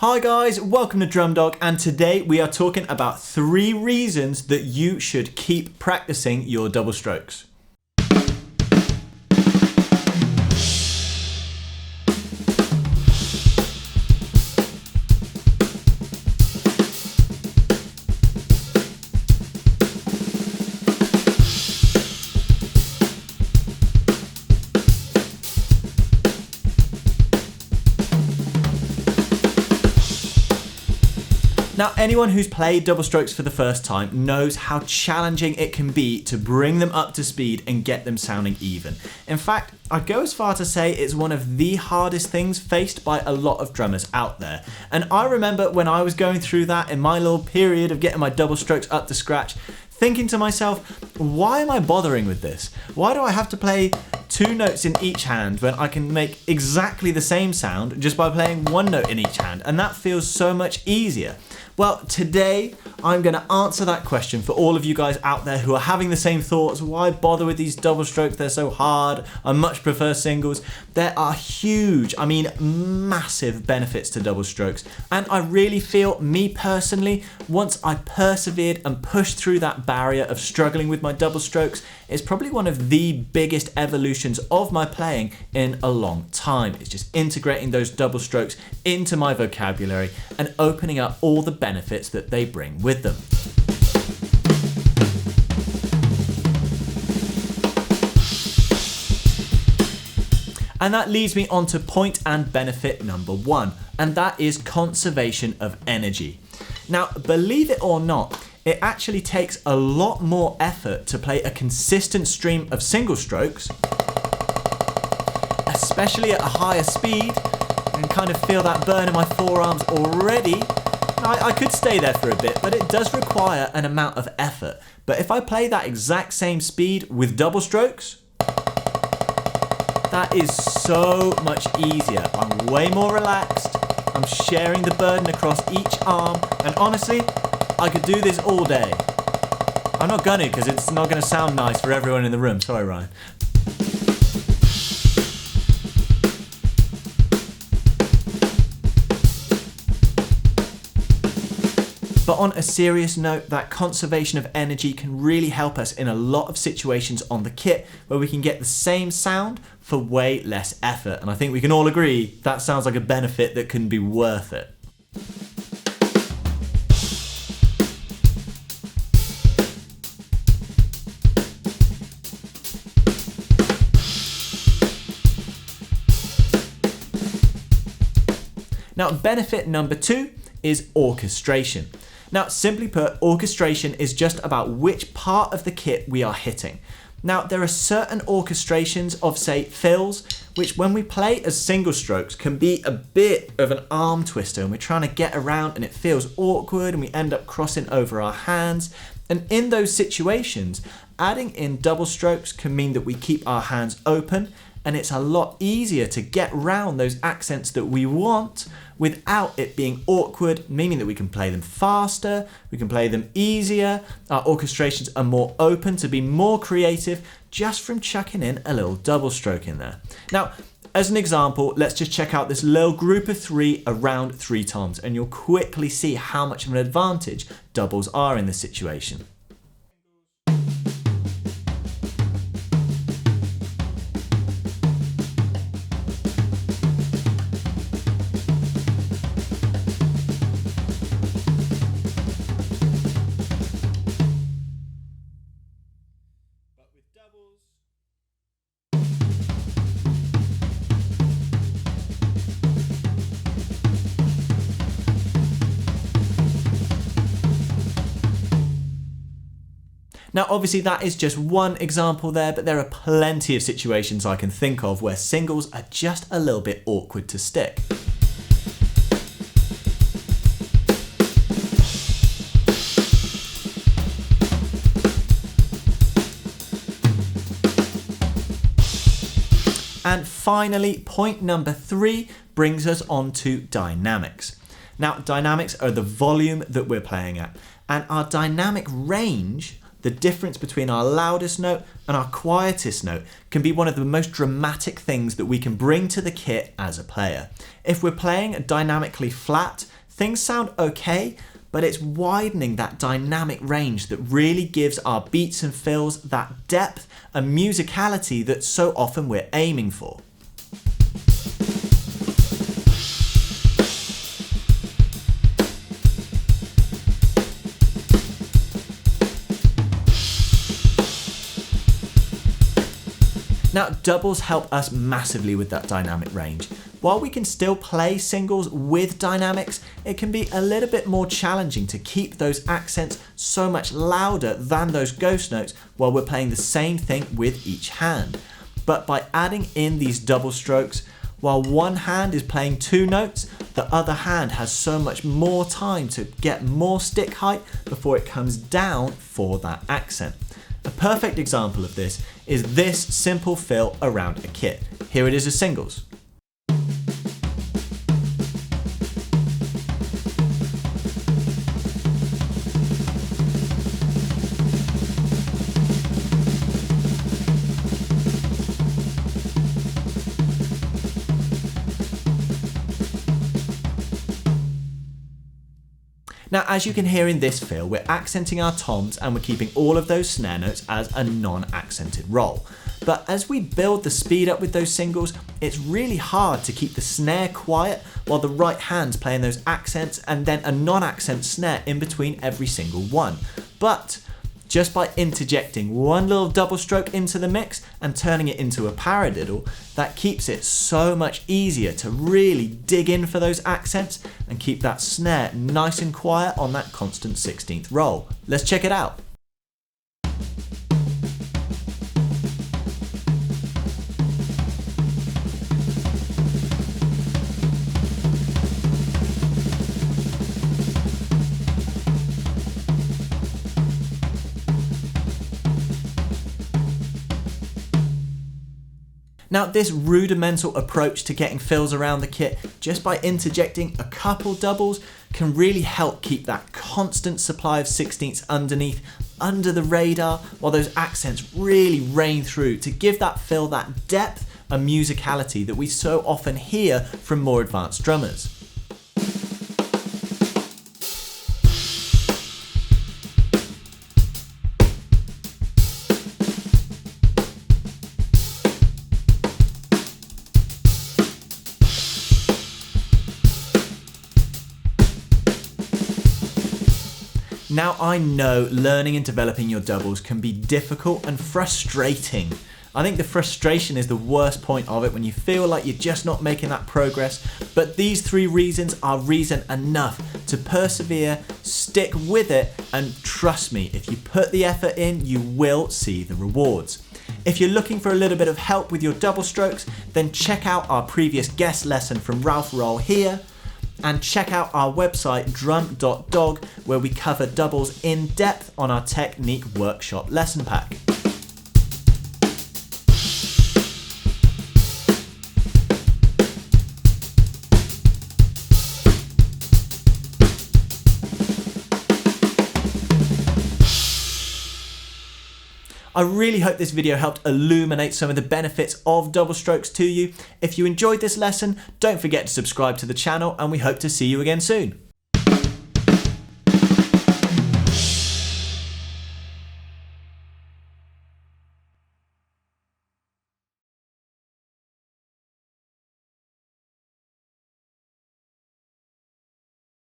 Hi guys, welcome to Drum Dog, and today we are talking about 3 reasons that you should keep practicing your double strokes. Now, anyone who's played double strokes for the first time knows how challenging it can be to bring them up to speed and get them sounding even. In fact, I'd go as far to say it's one of the hardest things faced by a lot of drummers out there. And I remember when I was going through that in my little period of getting my double strokes up to scratch, thinking to myself, why am I bothering with this? Why do I have to play 2 notes in each hand when I can make exactly the same sound just by playing 1 note in each hand? And that feels so much easier. Well, today I'm going to answer that question for all of you guys out there who are having the same thoughts. Why bother with these double strokes? They're so hard. I much prefer singles. There are huge, massive benefits to double strokes. And I really feel, me personally, once I persevered and pushed through that barrier of struggling with my double strokes, it's probably one of the biggest evolutions of my playing in a long time. It's just integrating those double strokes into my vocabulary and opening up all the benefits that they bring with them. And that leads me on to point and benefit number 1, and that is conservation of energy. Now, believe it or not, it actually takes a lot more effort to play a consistent stream of single strokes, especially at a higher speed. I can kind of feel that burn in my forearms already. I could stay there for a bit, but it does require an amount of effort. But if I play that exact same speed with double strokes, that is so much easier. I'm way more relaxed. I'm sharing the burden across each arm, and honestly, I could do this all day. I'm not gonna, because it's not gonna sound nice for everyone in the room. Sorry, Ryan. But on a serious note, that conservation of energy can really help us in a lot of situations on the kit where we can get the same sound for way less effort. And I think we can all agree that sounds like a benefit that can be worth it. Now, benefit number 2 is orchestration. Now, simply put, orchestration is just about which part of the kit we are hitting. Now, there are certain orchestrations of, say, fills, which when we play as single strokes can be a bit of an arm twister, and we're trying to get around and it feels awkward and we end up crossing over our hands. And in those situations, adding in double strokes can mean that we keep our hands open, and it's a lot easier to get round those accents that we want without it being awkward, meaning that we can play them faster, we can play them easier. Our orchestrations are more open to be more creative just from chucking in a little double stroke in there. Now, as an example, let's just check out this little group of 3 around 3 toms, and you'll quickly see how much of an advantage doubles are in this situation. Now, obviously that is just one example there, but there are plenty of situations I can think of where singles are just a little bit awkward to stick. And finally, point number 3 brings us on to dynamics. Now, dynamics are the volume that we're playing at, and our dynamic range the difference between our loudest note and our quietest note can be one of the most dramatic things that we can bring to the kit as a player. If we're playing dynamically flat, things sound okay, but it's widening that dynamic range that really gives our beats and fills that depth and musicality that so often we're aiming for. Now, doubles help us massively with that dynamic range. While we can still play singles with dynamics, it can be a little bit more challenging to keep those accents so much louder than those ghost notes while we're playing the same thing with each hand. But by adding in these double strokes, while one hand is playing two notes, the other hand has so much more time to get more stick height before it comes down for that accent. A perfect example of this is this simple fill around a kit. Here it is as singles. Now, as you can hear in this fill, we're accenting our toms and we're keeping all of those snare notes as a non-accented roll. But as we build the speed up with those singles, it's really hard to keep the snare quiet while the right hand's playing those accents and then a non-accent snare in between every single one. But just by interjecting one little double stroke into the mix and turning it into a paradiddle, that keeps it so much easier to really dig in for those accents and keep that snare nice and quiet on that constant 16th roll. Let's check it out. Now, this rudimental approach to getting fills around the kit, just by interjecting a couple doubles, can really help keep that constant supply of 16ths underneath, under the radar, while those accents really rain through to give that fill that depth and musicality that we so often hear from more advanced drummers. Now, I know learning and developing your doubles can be difficult and frustrating. I think the frustration is the worst point of it when you feel like you're just not making that progress, but these three reasons are reason enough to persevere, stick with it, and trust me, if you put the effort in, you will see the rewards. If you're looking for a little bit of help with your double strokes, then check out our previous guest lesson from Ralph Roll here, and check out our website drum.dog, where we cover doubles in depth on our technique workshop lesson pack. I really hope this video helped illuminate some of the benefits of double strokes to you. If you enjoyed this lesson, don't forget to subscribe to the channel, and we hope to see you again soon.